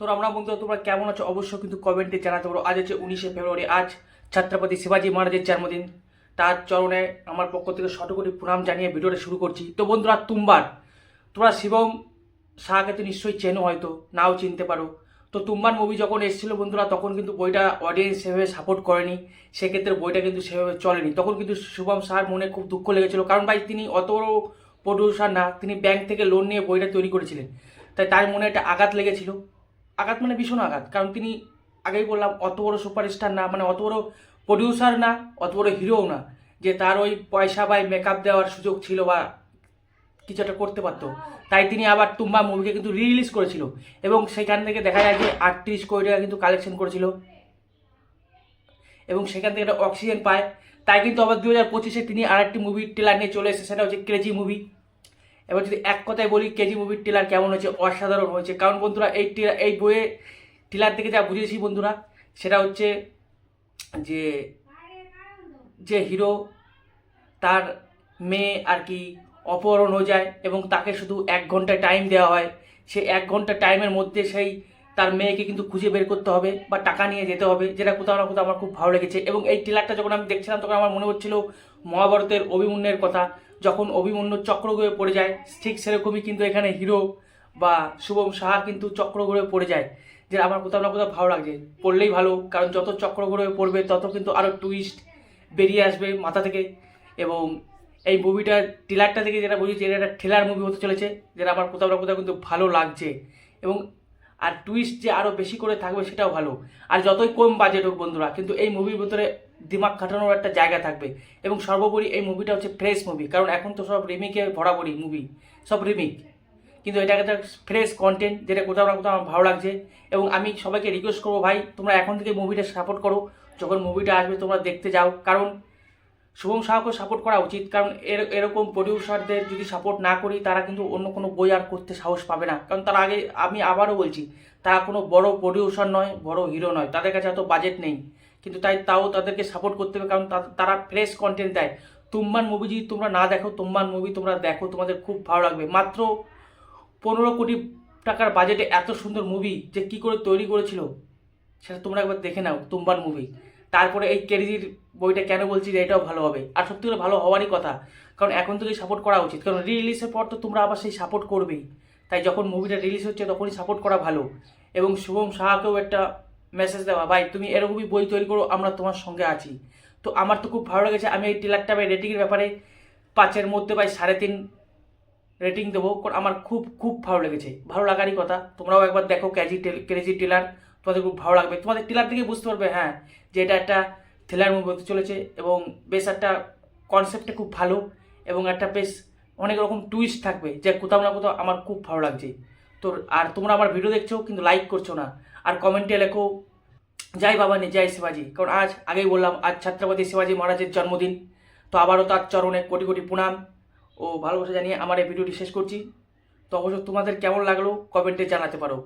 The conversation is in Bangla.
তো আমরা বন্ধুরা তোমরা কেমন আছো অবশ্যই কিন্তু কমেন্টে জানাতে পারো। আজ হচ্ছে 19শে ফেব্রুয়ারি, আজ ছত্রপতি শিবাজি মহারাজের জন্মদিন। তার চরণে আমার পক্ষ থেকে শতকোটি প্রণাম জানিয়ে ভিডিওটা শুরু করছি। তো বন্ধুরা তোমরা শিবম শাহকে তো নিশ্চয়ই চেনো, হয়তো নাও চিনতে পারো। তো তুম্বান মুভি যখন এসেছিলো বন্ধুরা, তখন কিন্তু বইটা অডিয়েন্স সেভাবে সাপোর্ট করেনি, সেক্ষেত্রে বইটা কিন্তু সেভাবে চলেনি। তখন কিন্তু শুভম শাহর মনে খুব দুঃখ লেগেছিল, কারণ ভাই তিনি অত বড় প্রডিউসার না, তিনি ব্যাংক থেকে লোন নিয়ে বইটা তৈরি করেছিলেন। তাই তার মনে একটা আঘাত লেগেছিল, আঘাত মানে ভীষণ আঘাত। কারণ তিনি আগেই বললাম অত বড় সুপারস্টার না, মানে অত বড় প্রডিউসার না, অত বড় হিরোও না, যে তার ওই পয়সা বা মেকআপ দেওয়ার সুযোগ ছিল বা কিছু একটা করতে পারতো। তাই তিনি আবার তুম্বা মুভিকে কিন্তু রিলিজ করেছিল, এবং সেখান থেকে দেখা যায় যে 38 কোটি টাকা কিন্তু কালেকশন করেছিল, এবং সেখান থেকে একটা অক্সিজেন পায়। তাই কিন্তু আবার 2025-এ তিনি আরেকটি মুভির টেলার নিয়ে চলে এসেছে, সেটা হচ্ছে ক্রেজি মুভি। এবার যদি এক কথায় বলি কেজি মুভির টেলার কেমন হয়েছে, অসাধারণ হয়েছে। কারণ বন্ধুরা এই বইয়ে টেলার থেকে যা বুঝেছি বন্ধুরা, সেটা হচ্ছে যে যে হিরো তার মেয়ে আর কি অপহরণ হয়ে যায়, এবং তাকে শুধু 1 ঘন্টা টাইম দেওয়া হয়। সে 1 ঘন্টা টাইমের মধ্যে সেই তার মেয়েকে কিন্তু খুঁজে বের করতে হবে বা টাকা নিয়ে যেতে হবে, যেটা কোথাও না কোথাও আমার খুব ভালো লেগেছে। এবং এই ট্রেলারটা যখন আমি দেখছিলাম তখন আমার মনে হচ্ছিল মহাভারতের অভিমন্যুর কথা, যখন অভিমন্যু চক্রগ্রহে পড়ে যায়, ঠিক সেরকমই কিন্তু এখানে হিরো বা শুভম সাহা কিন্তু চক্রগ্রহে পড়ে যায়, যে আমার কোথাও না কোথাও ভালো লাগছে। পড়লেই ভালো, কারণ যত চক্রগ্রহে পড়বে তত কিন্তু আরও টুইস্ট বেরিয়ে আসবে মাথা থেকে। এবং এই মুভিটার ট্রেলারটা থেকে যেটা বুঝি, যেটা একটা থ্রিলার মুভি হতে চলেছে, যেটা আমার কোথাও না কোথাও কিন্তু ভালো লাগছে। এবং আর টুইস্ট যে আরও বেশি করে থাকবে সেটাও ভালো। আর যতই কম বাজেট হোক বন্ধুরা, কিন্তু এই মুভির ভিতরে দিমাগ খাটানোর একটা জায়গা থাকবে। এবং সর্বোপরি এই মুভিটা হচ্ছে ফ্রেশ মুভি, কারণ এখন তো সব রিমিকে ভরাভরি মুভি, সব রিমিক। কিন্তু এটা একটা ফ্রেশ কন্টেন্ট, যেটা কোথাও না কোথাও আমার ভালো লাগছে। এবং আমি সবাইকে রিকোয়েস্ট করবো, ভাই তোমরা এখন থেকে মুভিটা সাপোর্ট করো, যখন মুভিটা আসবে তোমরা দেখতে যাও। কারণ শুভম শাহকে সাপোর্ট করা উচিত, কারণ এরকম প্রডিউসারদের যদি সাপোর্ট না করি, তারা কিন্তু অন্য কোনো বই আর করতে সাহস পাবে না। কারণ তারা আগে, আমি আবারও বলছি, তারা কোনো বড় প্রডিউসার নয়, বড় হিরো নয়, তাদের কাছে এত বাজেট নেই, কিন্তু তাও তাদেরকে সাপোর্ট করতে হবে, কারণ তারা ফ্রেশ কন্টেন্ট দেয়। তুম্বান মুভি যদি তোমরা না দেখো, তুম্বান মুভি তোমরা দেখো, তোমাদের খুব ভালো লাগবে। মাত্র 15 কোটি টাকার বাজেটে এত সুন্দর মুভি যে কী করে তৈরি করেছিল, সেটা তোমরা একবার দেখে নাও তুম্বান মুভি। তারপরে এই কেরিজির বইটা কেন বলছি যে এটাও ভালো হবে, আর সত্যি করে ভালো হওয়ারই কথা, কারণ এখন থেকেই সাপোর্ট করা উচিত। কারণ রিলিজের পর তো তোমরা আবার সেই সাপোর্ট করবেই, তাই যখন মুভিটা রিলিজ হচ্ছে তখনই সাপোর্ট করা ভালো। এবং শুভম সাহাকেও একটা মেসেজ দেওয়া, ভাই তুমি এরকমই বই তৈরি করো, আমরা তোমার সঙ্গে আছি। তো আমার তো খুব ভালো লেগেছে। আমি এই ট্রেলারটা রেটিংয়ের ব্যাপারে 5-এর মধ্যে 3.5 রেটিং দেবো, কারণ আমার খুব খুব ভালো লেগেছে। ভালো লাগারই কথা, তোমরাও একবার দেখো ক্রেজি টেলার, তোমাদের খুব ভালো লাগবে। তোমাদের টেলার থেকে বুঝতে পারবে হ্যাঁ, যে এটা একটা থ্রিলার মুভি হতে চলেছে, এবং বেশ একটা কনসেপ্টটা খুব ভালো, এবং একটা বেশ অনেক রকম টুইস্ট থাকবে, যে কোথাও না কোথাও আমার খুব ভালো লাগছে। তো আর তোমরা আমার ভিডিও দেখছো কিন্তু লাইক করছো না, আর কমেন্টে লেখো জয় বাবানি জয় শিবাজি, কারণ আগেই বললাম আজ ছত্রপতি শিবাজি মহারাজের জন্মদিন। তো আবারও তার চরণে কোটি কোটি প্রণাম ও ভালোবাসা জানিয়ে আমার এই ভিডিওটি শেষ করছি। তো অবশ্য তোমাদের কেমন লাগলো কমেন্টে জানাতে পারো।